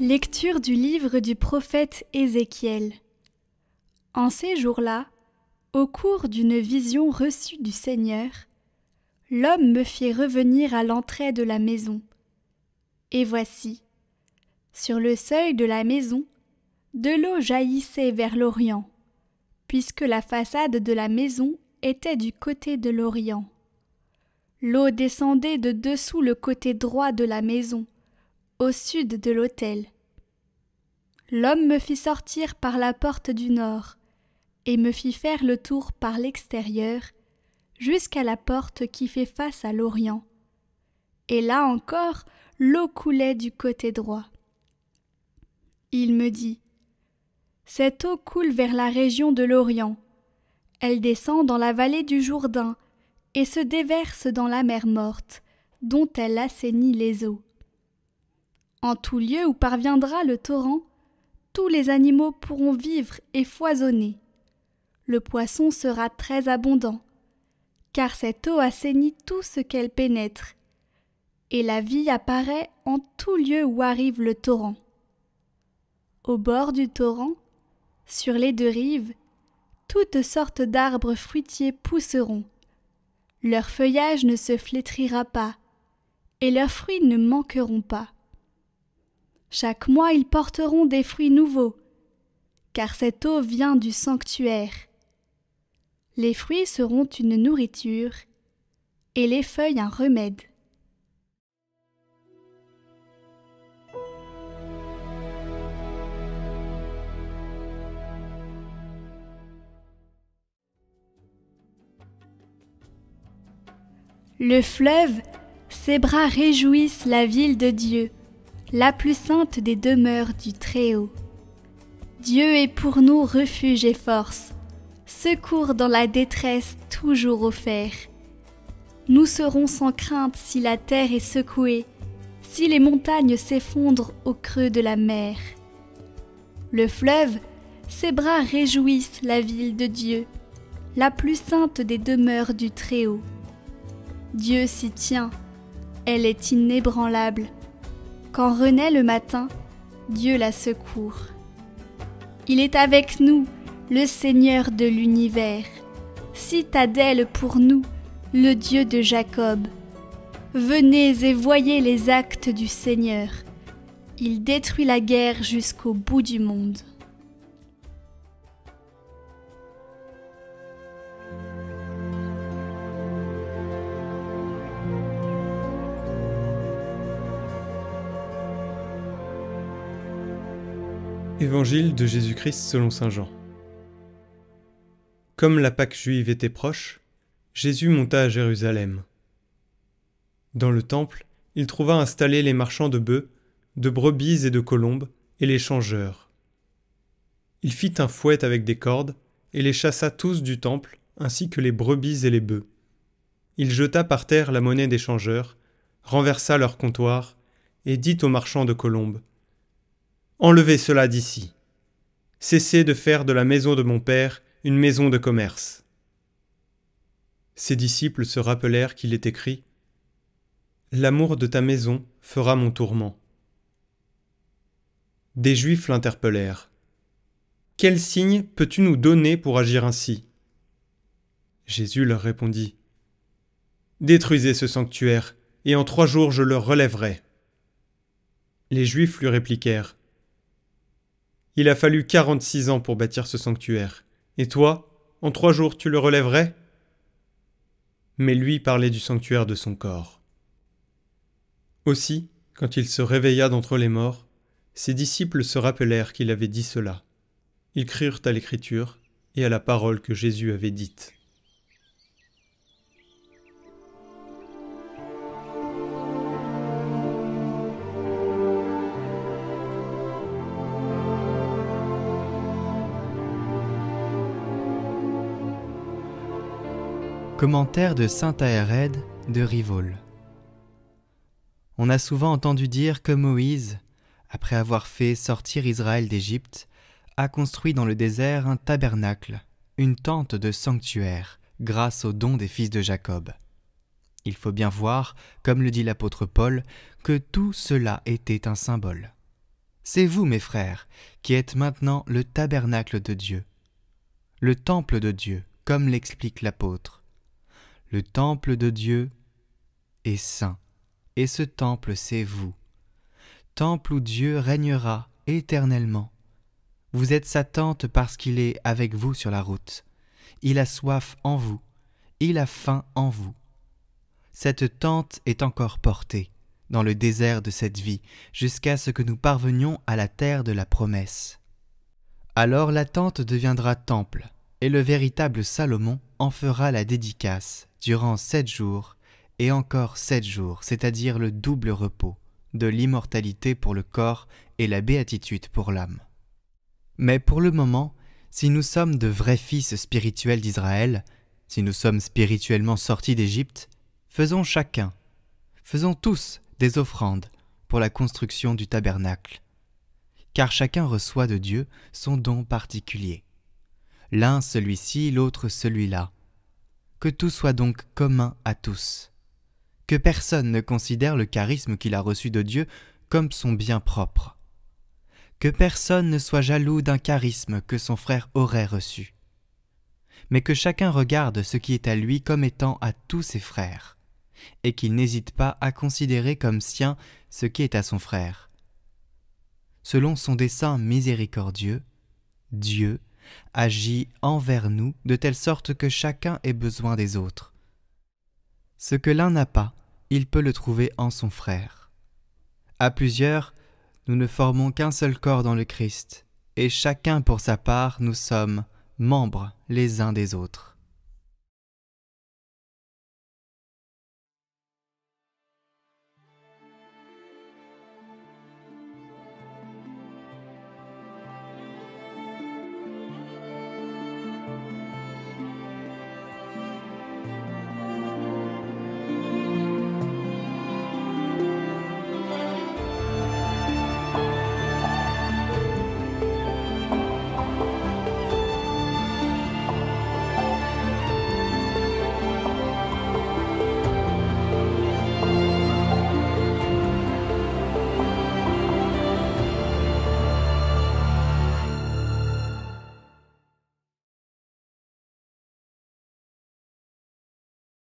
Lecture du livre du prophète Ézéchiel. En ces jours-là, au cours d'une vision reçue du Seigneur, l'homme me fit revenir à l'entrée de la maison. Et voici, sur le seuil de la maison, de l'eau jaillissait vers l'Orient, puisque la façade de la maison était du côté de l'Orient. L'eau descendait de dessous le côté droit de la maison, au sud de l'autel. L'homme me fit sortir par la porte du nord, et me fit faire le tour par l'extérieur, jusqu'à la porte qui fait face à l'Orient. Et là encore, l'eau coulait du côté droit. Il me dit : cette eau coule vers la région de l'Orient. Elle descend dans la vallée du Jourdain et se déverse dans la mer Morte, dont elle assainit les eaux. En tout lieu où parviendra le torrent, tous les animaux pourront vivre et foisonner. Le poisson sera très abondant, car cette eau assainit tout ce qu'elle pénètre, et la vie apparaît en tout lieu où arrive le torrent. Au bord du torrent, sur les deux rives, toutes sortes d'arbres fruitiers pousseront. Leur feuillage ne se flétrira pas, et leurs fruits ne manqueront pas. Chaque mois ils porteront des fruits nouveaux, car cette eau vient du sanctuaire. Les fruits seront une nourriture, et les feuilles un remède. Le fleuve, ses bras réjouissent la ville de Dieu, la plus sainte des demeures du Très-Haut. Dieu est pour nous refuge et force, secours dans la détresse toujours offert. Nous serons sans crainte si la terre est secouée, si les montagnes s'effondrent au creux de la mer. Le fleuve, ses bras réjouissent la ville de Dieu, la plus sainte des demeures du Très-Haut. Dieu s'y tient, elle est inébranlable. Quand renaît le matin, Dieu la secourt. Il est avec nous, le Seigneur de l'univers, citadelle pour nous, le Dieu de Jacob. Venez et voyez les actes du Seigneur. Il détruit la guerre jusqu'au bout du monde. Évangile de Jésus-Christ selon saint Jean. Comme la Pâque juive était proche, Jésus monta à Jérusalem. Dans le temple, il trouva installés les marchands de bœufs, de brebis et de colombes, et les changeurs. Il fit un fouet avec des cordes, et les chassa tous du temple, ainsi que les brebis et les bœufs. Il jeta par terre la monnaie des changeurs, renversa leur comptoir, et dit aux marchands de colombes : enlevez cela d'ici. Cessez de faire de la maison de mon Père une maison de commerce. Ses disciples se rappelèrent qu'il est écrit : l'amour de ta maison fera mon tourment. Des Juifs l'interpellèrent : quel signe peux-tu nous donner pour agir ainsi ? Jésus leur répondit : détruisez ce sanctuaire, et en 3 jours je le relèverai. Les Juifs lui répliquèrent : il a fallu 46 ans pour bâtir ce sanctuaire, et toi, en 3 jours tu le relèverais ? Mais lui parlait du sanctuaire de son corps. Aussi, quand il se réveilla d'entre les morts, ses disciples se rappelèrent qu'il avait dit cela. Ils crurent à l'Écriture et à la parole que Jésus avait dite. Commentaire de saint Aérède de Rivol. On a souvent entendu dire que Moïse, après avoir fait sortir Israël d'Égypte, a construit dans le désert un tabernacle, une tente de sanctuaire, grâce au don des fils de Jacob. Il faut bien voir, comme le dit l'apôtre Paul, que tout cela était un symbole. C'est vous, mes frères, qui êtes maintenant le tabernacle de Dieu, le temple de Dieu, comme l'explique l'apôtre. Le temple de Dieu est saint, et ce temple, c'est vous. Temple où Dieu régnera éternellement. Vous êtes sa tente parce qu'il est avec vous sur la route. Il a soif en vous, il a faim en vous. Cette tente est encore portée dans le désert de cette vie, jusqu'à ce que nous parvenions à la terre de la promesse. Alors la tente deviendra temple, et le véritable Salomon en fera la dédicace durant 7 jours, et encore 7 jours, c'est-à-dire le double repos, de l'immortalité pour le corps et la béatitude pour l'âme. Mais pour le moment, si nous sommes de vrais fils spirituels d'Israël, si nous sommes spirituellement sortis d'Égypte, faisons tous des offrandes pour la construction du tabernacle, car chacun reçoit de Dieu son don particulier. L'un celui-ci, l'autre celui-là. Que tout soit donc commun à tous. Que personne ne considère le charisme qu'il a reçu de Dieu comme son bien propre. Que personne ne soit jaloux d'un charisme que son frère aurait reçu. Mais que chacun regarde ce qui est à lui comme étant à tous ses frères, et qu'il n'hésite pas à considérer comme sien ce qui est à son frère. Selon son dessein miséricordieux, Dieu agit envers nous de telle sorte que chacun ait besoin des autres. Ce que l'un n'a pas, il peut le trouver en son frère. À plusieurs, nous ne formons qu'un seul corps dans le Christ, et chacun pour sa part, nous sommes membres les uns des autres.